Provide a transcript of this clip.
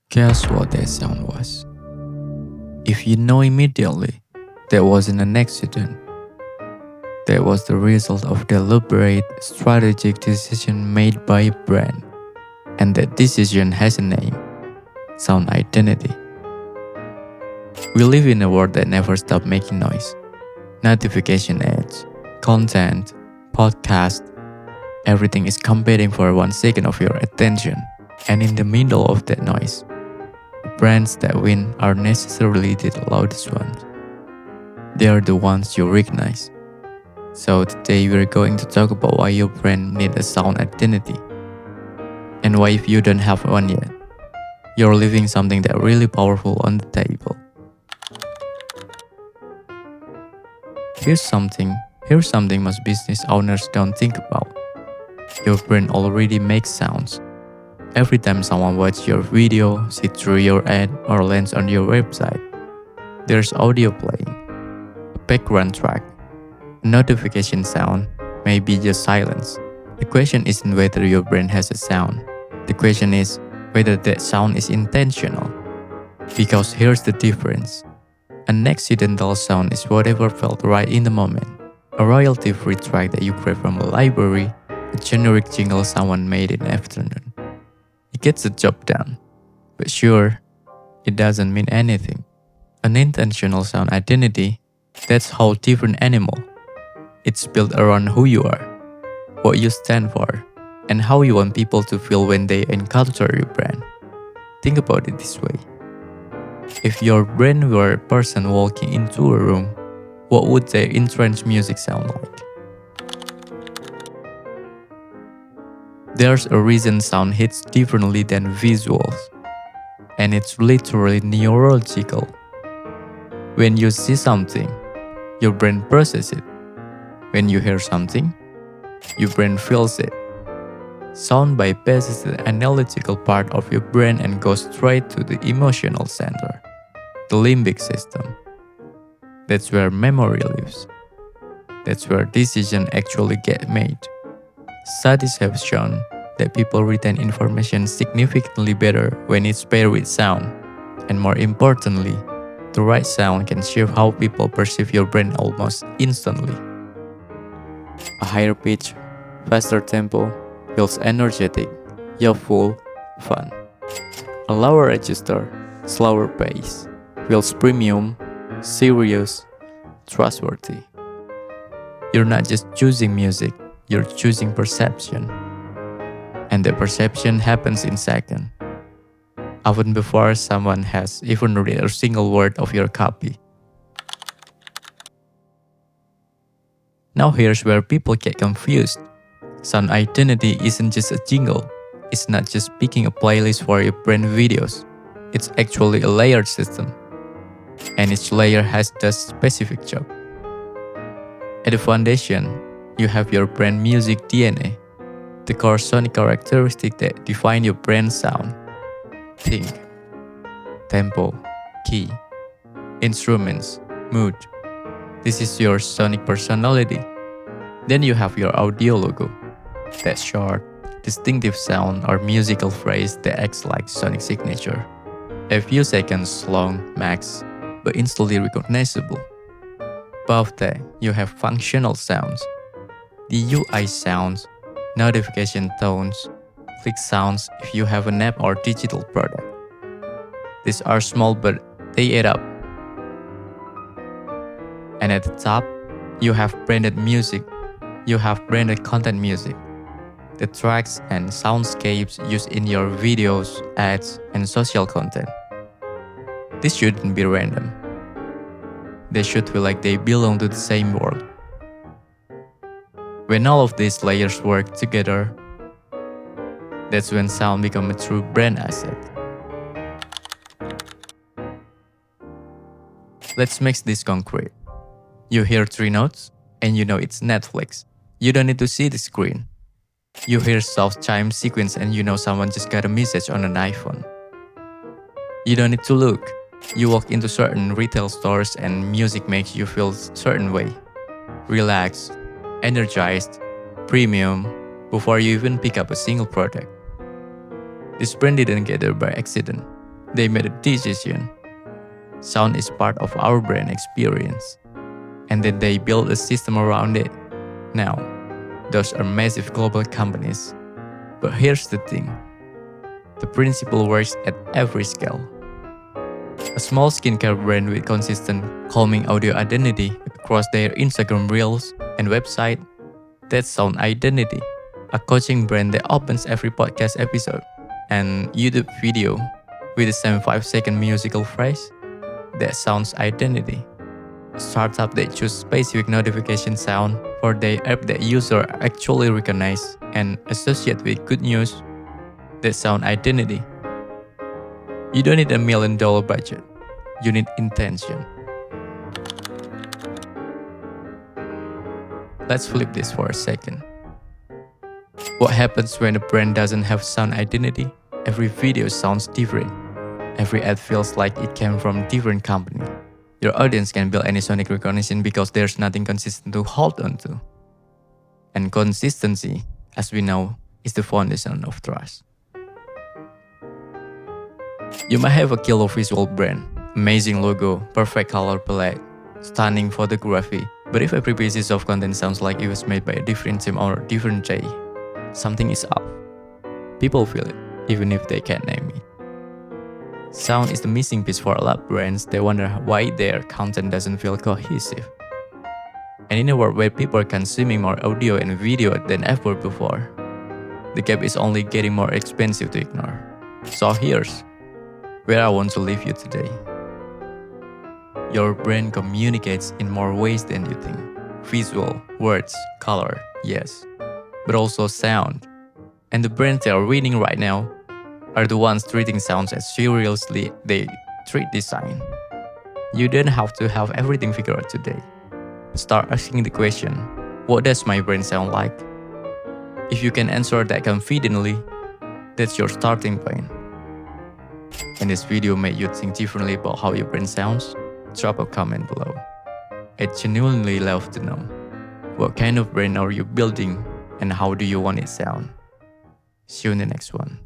Guess what that sound was? If you know immediately, that wasn't an accident. That was the result of deliberate, strategic decision made by a brand. And that decision has a name: sound identity. We live in a world that never stops making noise. Notification ads, content, podcast, everything is competing for 1 second of your attention. And in the middle of that noise, the brands that win are necessarily the loudest ones. They are the ones you recognize. So today we're going to talk about why your brand needs a sound identity. And why if you don't have one yet, you're leaving something that really powerful on the table. Here's something most business owners don't think about. Your brand already makes sounds. Every time someone watches your video, sees through your ad, or lands on your website, there's audio playing, a background track, a notification sound, maybe just silence. The question isn't whether your brand has a sound. The question is whether that sound is intentional. Because here's the difference. An accidental sound is whatever felt right in the moment. A royalty-free track that you grab from a library, a generic jingle someone made in the afternoon. It gets the job done. But sure, it doesn't mean anything. An intentional sound identity, that's a whole different animal. It's built around who you are, what you stand for, and how you want people to feel when they encounter your brand. Think about it this way. If your brand were a person walking into a room, what would their entrance music sound like? There's a reason sound hits differently than visuals, and it's literally neurological. When you see something, your brain processes it. When you hear something, your brain feels it. Sound bypasses the analytical part of your brain and goes straight to the emotional center, the limbic system. That's where memory lives. That's where decisions actually get made. Studies have shown that people retain information significantly better when it's paired with sound. And more importantly, the right sound can shape how people perceive your brand almost instantly. A higher pitch, faster tempo feels energetic, youthful, fun. A lower register, slower pace feels premium, serious, trustworthy. You're not just choosing music, you're choosing perception. And the perception happens in seconds, often before someone has even read a single word of your copy. Now here's where people get confused. Sound identity isn't just a jingle. It's not just picking a playlist for your brand videos. It's actually a layered system. And each layer has the specific job. At the foundation, you have your brand music DNA, the core sonic characteristic that define your brand sound. Think, tempo, key, instruments, mood. This is your sonic personality. Then you have your audio logo, that short, distinctive sound or musical phrase that acts like sonic signature. A few seconds long max, but instantly recognizable. Above that, you have functional sounds, the UI sounds, notification tones, click sounds if you have an app or digital product. These are small but they add up. And at the top, you have branded music. You have branded content music. The tracks and soundscapes used in your videos, ads, and social content. This shouldn't be random. They should feel like they belong to the same world. When all of these layers work together, that's when sound becomes a true brand asset. Let's make this concrete. You hear 3 notes, and you know it's Netflix. You don't need to see the screen. You hear soft chime sequence and you know someone just got a message on an iPhone. You don't need to look. You walk into certain retail stores and music makes you feel certain way. Relaxed, energized, premium, before you even pick up a single product. This brand didn't get there by accident. They made a decision. Sound is part of our brain experience. And then they built a system around it. Now, those are massive global companies. But here's the thing. The principle works at every scale. A small skincare brand with consistent calming audio identity across their Instagram reels and website, that's sound identity. A coaching brand that opens every podcast episode and YouTube video with the same 5-second musical phrase, that sounds identity. A startup that choose specific notification sound for their app that user actually recognize and associate with good news, that sound identity. You don't need $1 million budget. You need intention. Let's flip this for a second. What happens when a brand doesn't have sound identity? Every video sounds different. Every ad feels like it came from a different company. Your audience can build any sonic recognition because there's nothing consistent to hold on to. And consistency, as we know, is the foundation of trust. You might have a killer visual brand, amazing logo, perfect color palette, stunning photography, but if every piece of content sounds like it was made by a different team or a different day, something is off. People feel it, even if they can't name it. Sound is the missing piece for a lot of brands. They wonder why their content doesn't feel cohesive. And in a world where people are consuming more audio and video than ever before, the gap is only getting more expensive to ignore. So here's where I want to leave you today. Your brain communicates in more ways than you think. Visual, words, color, yes, but also sound. And the brands that are winning right now are the ones treating sounds as seriously they treat design. You don't have to have everything figured out today. Start asking the question, what does my brain sound like? If you can answer that confidently, that's your starting point. And this video made you think differently about how your brain sounds? Drop a comment below. I'd genuinely love to know. What kind of brain are you building and how do you want it sound? See you in the next one.